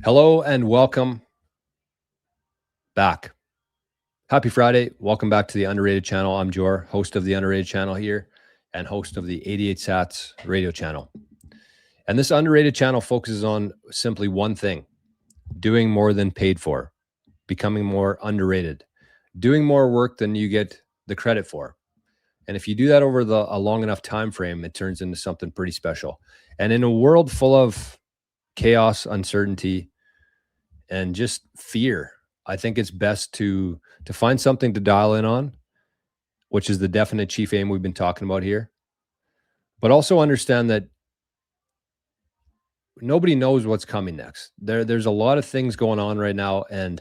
Hello and welcome back. Happy Friday. Welcome back to the Underrated channel. I'm Jor, host of the Underrated channel here and host of the 88 Sats radio channel. And this Underrated channel focuses on simply one thing: doing more than paid for, becoming more underrated, doing more work than you get the credit for. And if you do that over a long enough time frame, it turns into something pretty special. And in a world full of chaos, uncertainty, and just fear, I think it's best to find something to dial in on, which is the definite chief aim we've been talking about here. But also understand that nobody knows what's coming next. There's a lot of things going on right now, and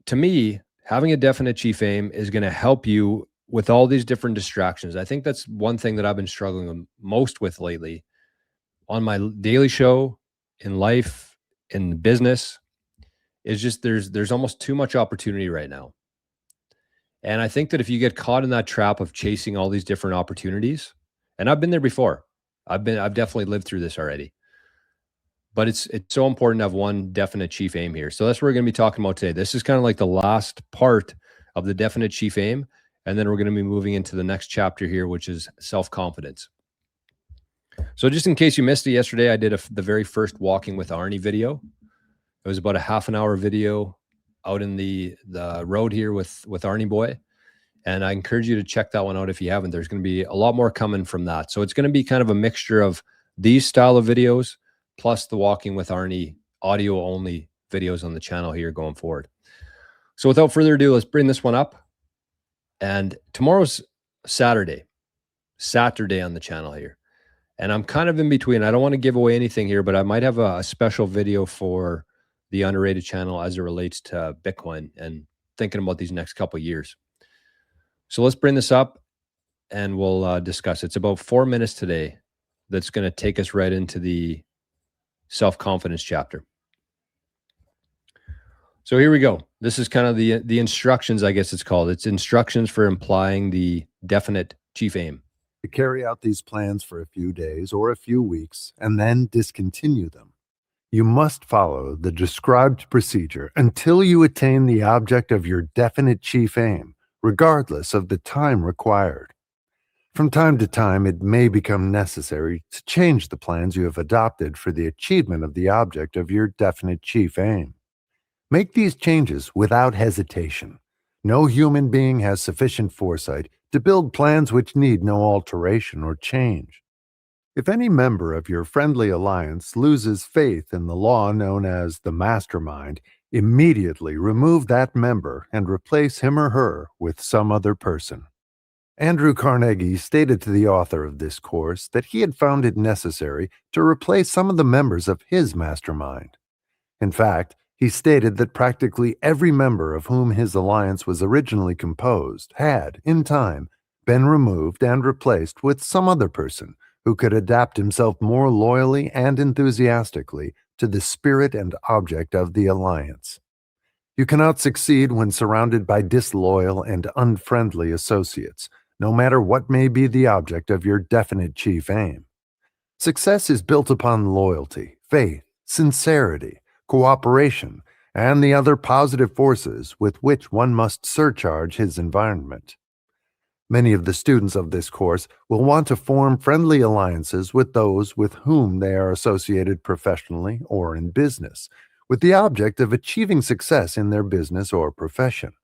to me, having a definite chief aim is going to help you with all these different distractions. I think that's one thing that I've been struggling most with lately on my daily show, in life, in business. Is just there's almost too much opportunity right now. And I think that if you get caught in that trap of chasing all these different opportunities, and I've been there before. I've definitely lived through this already. But it's so important to have one definite chief aim here. So that's what we're going to be talking about today. This is kind of like the last part of the definite chief aim, and then we're going to be moving into the next chapter here, which is self-confidence. So just in case you missed it yesterday, I did the very first Walking with Arnie video. It was about a half an hour video out in the road here with Arnie Boy. And I encourage you to check that one out if you haven't. There's going to be a lot more coming from that. So it's going to be kind of a mixture of these style of videos plus the Walking with Arnie audio only videos on the channel here going forward. So without further ado, let's bring this one up. And tomorrow's Saturday on the channel here. And I'm kind of in between. I don't want to give away anything here, but I might have a special video for the Underrated channel as it relates to Bitcoin and thinking about these next couple of years. So let's bring this up and we'll discuss. It's about 4 minutes today. That's going to take us right into the self-confidence chapter. So here we go. This is kind of the instructions, I guess it's called. It's instructions for implying the definite chief aim. To carry out these plans for a few days or a few weeks and then discontinue them. You must follow the described procedure until you attain the object of your definite chief aim, regardless of the time required. From time to time, it may become necessary to change the plans you have adopted for the achievement of the object of your definite chief aim. Make these changes without hesitation. No human being has sufficient foresight to build plans which need no alteration or change. If any member of your friendly alliance loses faith in the law known as the mastermind, immediately remove that member and replace him or her with some other person. Andrew Carnegie stated to the author of this course that he had found it necessary to replace some of the members of his mastermind. In fact, he stated that practically every member of whom his alliance was originally composed had, in time, been removed and replaced with some other person who could adapt himself more loyally and enthusiastically to the spirit and object of the alliance. You cannot succeed when surrounded by disloyal and unfriendly associates, no matter what may be the object of your definite chief aim. Success is built upon loyalty, faith, sincerity, cooperation, and the other positive forces with which one must surcharge his environment. Many of the students of this course will want to form friendly alliances with those with whom they are associated professionally or in business, with the object of achieving success in their business or profession.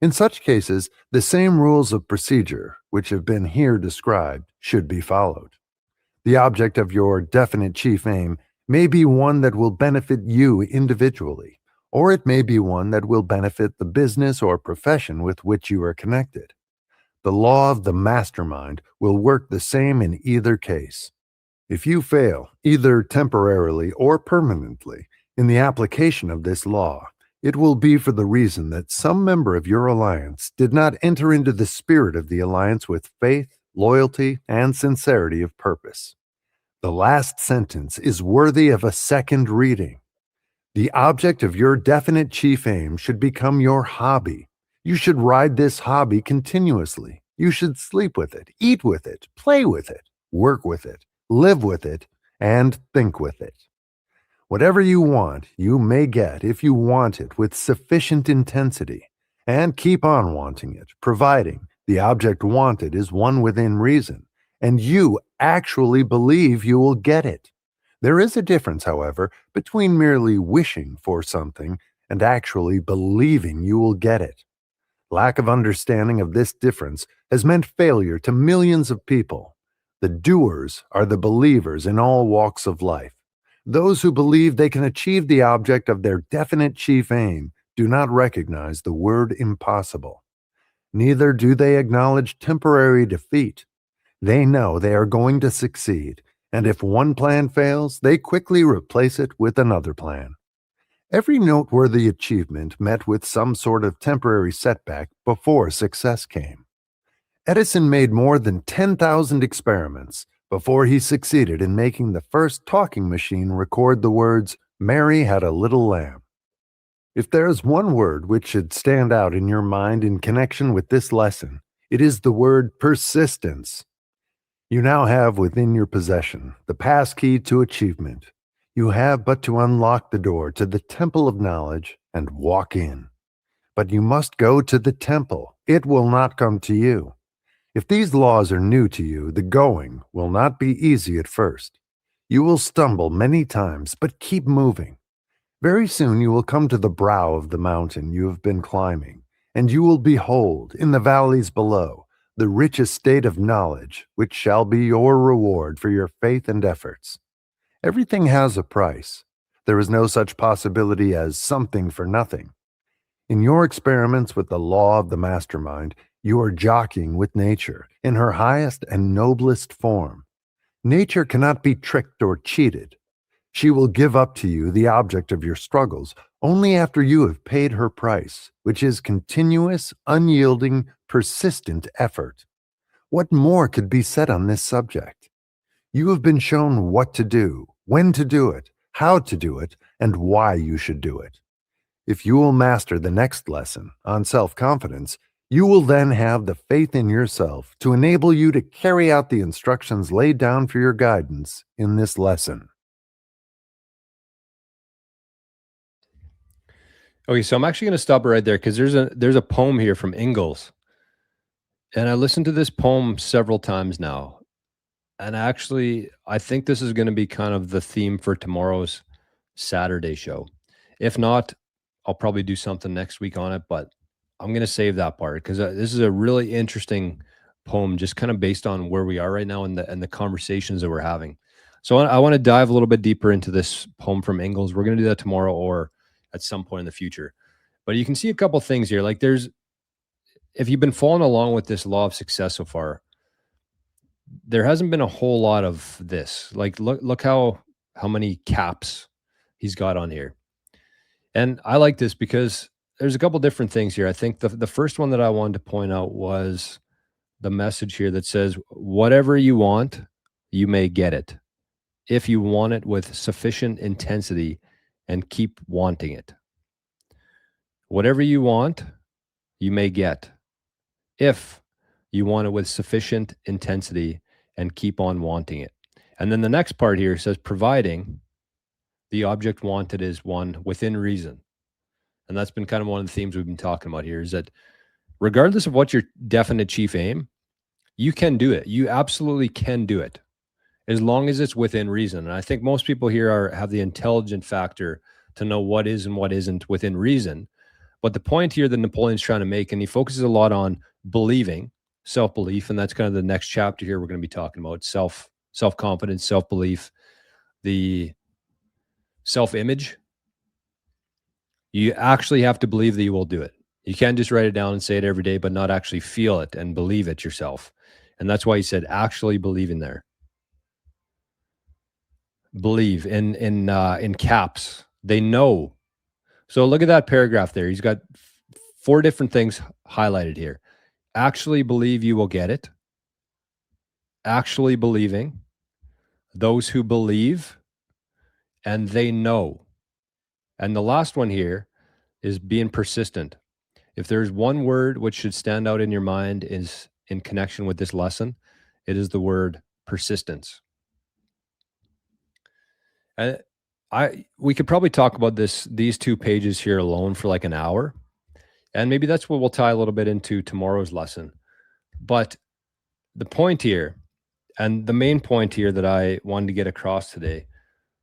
In such cases, the same rules of procedure, which have been here described, should be followed. The object of your definite chief aim may be one that will benefit you individually, or it may be one that will benefit the business or profession with which you are connected. The law of the mastermind will work the same in either case. If you fail, either temporarily or permanently, in the application of this law, it will be for the reason that some member of your alliance did not enter into the spirit of the alliance with faith, loyalty, and sincerity of purpose. The last sentence is worthy of a second reading. The object of your definite chief aim should become your hobby. You should ride this hobby continuously. You should sleep with it, eat with it, play with it, work with it, live with it, and think with it. Whatever you want, you may get if you want it with sufficient intensity, and keep on wanting it, providing the object wanted is one within reason, and you actually believe you will get it. There is a difference, however, between merely wishing for something and actually believing you will get it. Lack of understanding of this difference has meant failure to millions of people. The doers are the believers in all walks of life. Those who believe they can achieve the object of their definite chief aim do not recognize the word impossible. Neither do they acknowledge temporary defeat. They know they are going to succeed, and if one plan fails, they quickly replace it with another plan. Every noteworthy achievement met with some sort of temporary setback before success came. Edison made more than 10,000 experiments before he succeeded in making the first talking machine record the words, "Mary had a little lamb." If there is one word which should stand out in your mind in connection with this lesson, it is the word persistence. You now have within your possession the passkey to achievement. You have but to unlock the door to the temple of knowledge and walk in. But you must go to the temple. It will not come to you. If these laws are new to you, the going will not be easy at first. You will stumble many times, but keep moving. Very soon you will come to the brow of the mountain you have been climbing, and you will behold, in the valleys below, the rich estate of knowledge, which shall be your reward for your faith and efforts. Everything has a price. There is no such possibility as something for nothing. In your experiments with the law of the mastermind, you are jockeying with nature in her highest and noblest form. Nature cannot be tricked or cheated. She will give up to you the object of your struggles only after you have paid her price, which is continuous, unyielding, persistent effort. What more could be said on this subject? You have been shown what to do, when to do it, how to do it, and why you should do it. If you will master the next lesson on self-confidence, you will then have the faith in yourself to enable you to carry out the instructions laid down for your guidance in this lesson. Okay, so I'm actually going to stop right there because there's a poem here from Ingalls, and I listened to this poem several times now. And actually, I think this is going to be kind of the theme for tomorrow's Saturday show. If not, I'll probably do something next week on it, but I'm going to save that part because this is a really interesting poem, just kind of based on where we are right now and the conversations that we're having. So I want to dive a little bit deeper into this poem from Ingalls. We're going to do that tomorrow or at some point in the future. But you can see a couple things here. Like if you've been following along with this law of success so far, there hasn't been a whole lot of this. Like look how many caps he's got on here. And I like this because there's a couple different things here. I think the first one that I wanted to point out was the message here that says, whatever you want, you may get it if you want it with sufficient intensity and keep wanting it. Whatever you want, you may get if you want it with sufficient intensity and keep on wanting it. And then the next part here says, providing the object wanted is one within reason. And that's been kind of one of the themes we've been talking about here, is that regardless of what your definite chief aim, you can do it. You absolutely can do it as long as it's within reason. And I think most people here have the intelligent factor to know what is and what isn't within reason. But the point here that Napoleon's trying to make, and he focuses a lot on believing, self-belief, and that's kind of the next chapter here we're going to be talking about, self-confidence, self-belief, the self-image. You actually have to believe that you will do it. You can't just write it down and say it every day, but not actually feel it and believe it yourself. And that's why he said actually believe in there. Believe in caps. They know. So look at that paragraph there. He's got 4 different things highlighted here. Actually believe you will get it. Actually believing. Those who believe. And they know. And the last one here is being persistent. If there's one word which should stand out in your mind is in connection with this lesson, it is the word persistence. And we could probably talk about these 2 pages here alone for like an hour. And maybe that's what we'll tie a little bit into tomorrow's lesson. But the point here, and the main point here that I wanted to get across today,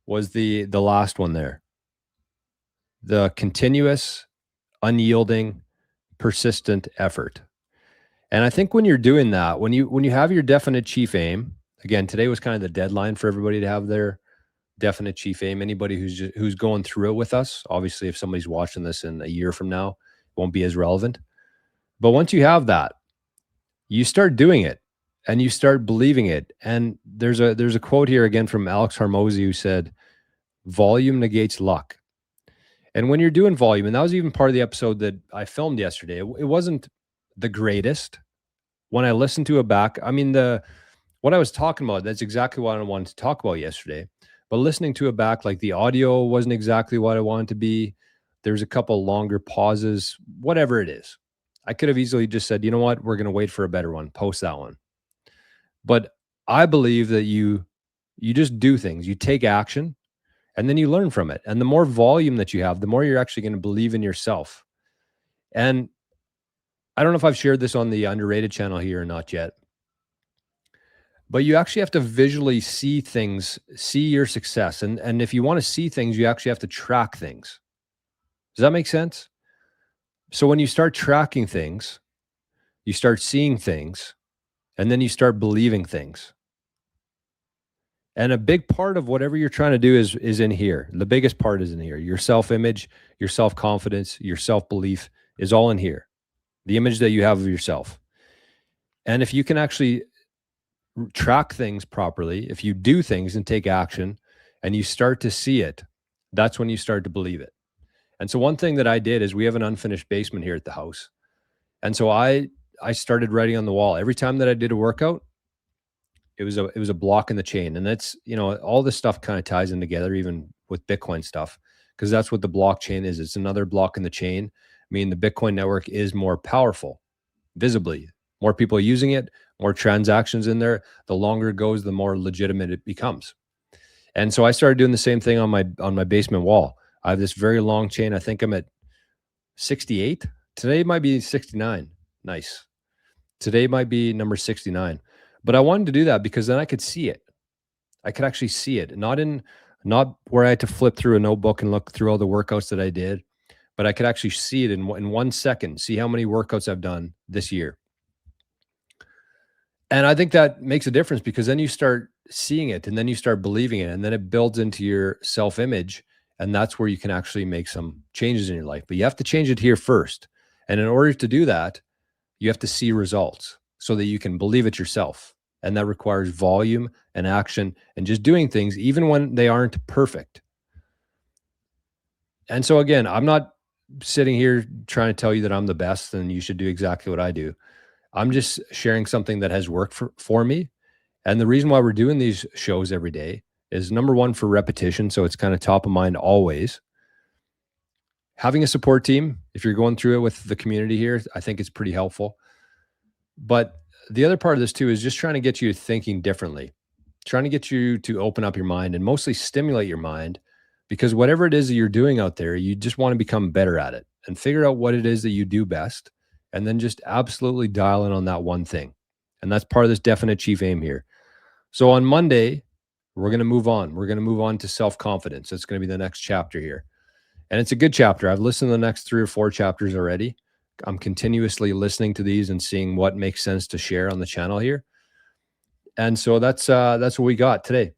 was the last one there. The continuous, unyielding, persistent effort. And I think when you're doing that, when you have your definite chief aim, again, today was kind of the deadline for everybody to have their definite chief aim. Anybody who's going through it with us, obviously, if somebody's watching this in a year from now, it won't be as relevant. But once you have that, you start doing it and you start believing it. And there's a quote here again from Alex Hormozy who said, "Volume negates luck." And when you're doing volume, and that was even part of the episode that I filmed yesterday, it wasn't the greatest. When I listened to it back, I mean, what I was talking about, that's exactly what I wanted to talk about yesterday. But listening to it back, like the audio wasn't exactly what I wanted to be. There's a couple longer pauses, whatever it is. I could have easily just said, you know what, we're going to wait for a better one, post that one. But I believe that you just do things, you take action, and then you learn from it. And the more volume that you have, the more you're actually going to believe in yourself. And I don't know if I've shared this on the Underrated channel here or not yet, but you actually have to visually see things, see your success. And if you want to see things, you actually have to track things. Does that make sense? So when you start tracking things, you start seeing things, and then you start believing things. And a big part of whatever you're trying to do is in here. The biggest part is in here. Your self-image, your self-confidence, your self-belief is all in here. The image that you have of yourself. And if you can actually track things properly, if you do things and take action and you start to see it, that's when you start to believe it. And so one thing that I did is we have an unfinished basement here at the house. And so I started writing on the wall. Every time that I did a workout, it was a block in the chain. And that's, all this stuff kind of ties in together, even with Bitcoin stuff, because that's what the blockchain is. It's another block in the chain. I mean, the Bitcoin network is more powerful, visibly. More people using it, more transactions in there. The longer it goes, the more legitimate it becomes. And so I started doing the same thing on my basement wall. I have this very long chain. I think I'm at 68. Today might be 69. Nice. Today might be number 69. But I wanted to do that because then I could see it. I could actually see it. Not where I had to flip through a notebook and look through all the workouts that I did, but I could actually see it in 1 second, see how many workouts I've done this year. And I think that makes a difference because then you start seeing it and then you start believing it and then it builds into your self-image. And that's where you can actually make some changes in your life. But you have to change it here first. And in order to do that, you have to see results so that you can believe it yourself. And that requires volume and action and just doing things even when they aren't perfect. And so again, I'm not sitting here trying to tell you that I'm the best and you should do exactly what I do. I'm just sharing something that has worked for me. And the reason why we're doing these shows every day is number one, for repetition. So it's kind of top of mind always. Having a support team, if you're going through it with the community here, I think it's pretty helpful. But the other part of this too is just trying to get you thinking differently, trying to get you to open up your mind and mostly stimulate your mind, because whatever it is that you're doing out there, you just want to become better at it and figure out what it is that you do best. And then just absolutely dial in on that one thing. And that's part of this definite chief aim here. So on Monday, we're going to move on. We're going to move on to self-confidence. It's going to be the next chapter here. And it's a good chapter. I've listened to the next 3 or 4 chapters already. I'm continuously listening to these and seeing what makes sense to share on the channel here. And so that's what we got today.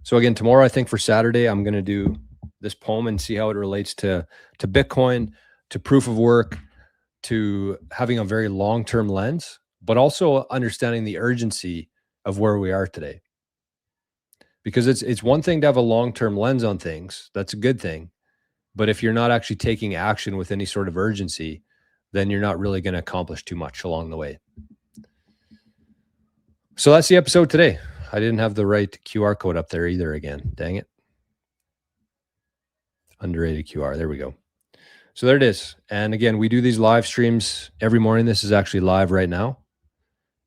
So again, tomorrow, I think for Saturday, I'm going to do this poem and see how it relates to Bitcoin, to proof of work, to having a very long-term lens, but also understanding the urgency of where we are today. Because it's one thing to have a long-term lens on things. That's a good thing. But if you're not actually taking action with any sort of urgency, then you're not really going to accomplish too much along the way. So that's the episode today. I didn't have the right QR code up there either again. Dang it. Underrated QR. There we go. So there it is. And again, we do these live streams every morning. This is actually live right now.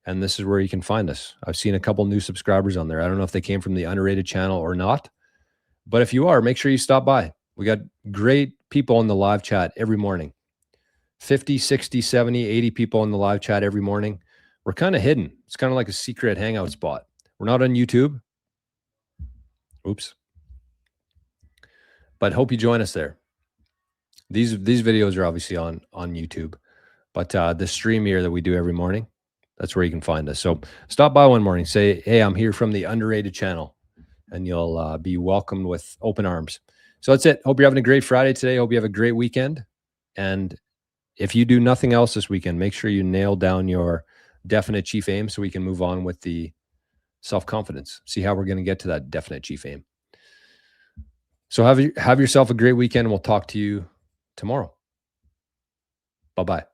And this is where you can find us. I've seen a couple new subscribers on there. I don't know if they came from the Underrated channel or not, But if you are, make sure you stop by. We got great people in the live chat every morning. 50, 60, 70, 80 people in the live chat every morning. We're kind of hidden. It's kind of like a secret hangout spot. We're not on YouTube. Oops. But hope you join us there. These videos are obviously on YouTube, but the stream here that we do every morning, that's where you can find us. So stop by one morning, say, hey, I'm here from the Underrated channel, and you'll be welcomed with open arms. So that's it. Hope you're having a great Friday today. Hope you have a great weekend. And if you do nothing else this weekend, make sure you nail down your definite chief aim so we can move on with the self-confidence. See how we're going to get to that definite chief aim. So have yourself a great weekend. We'll talk to you tomorrow. Bye-bye.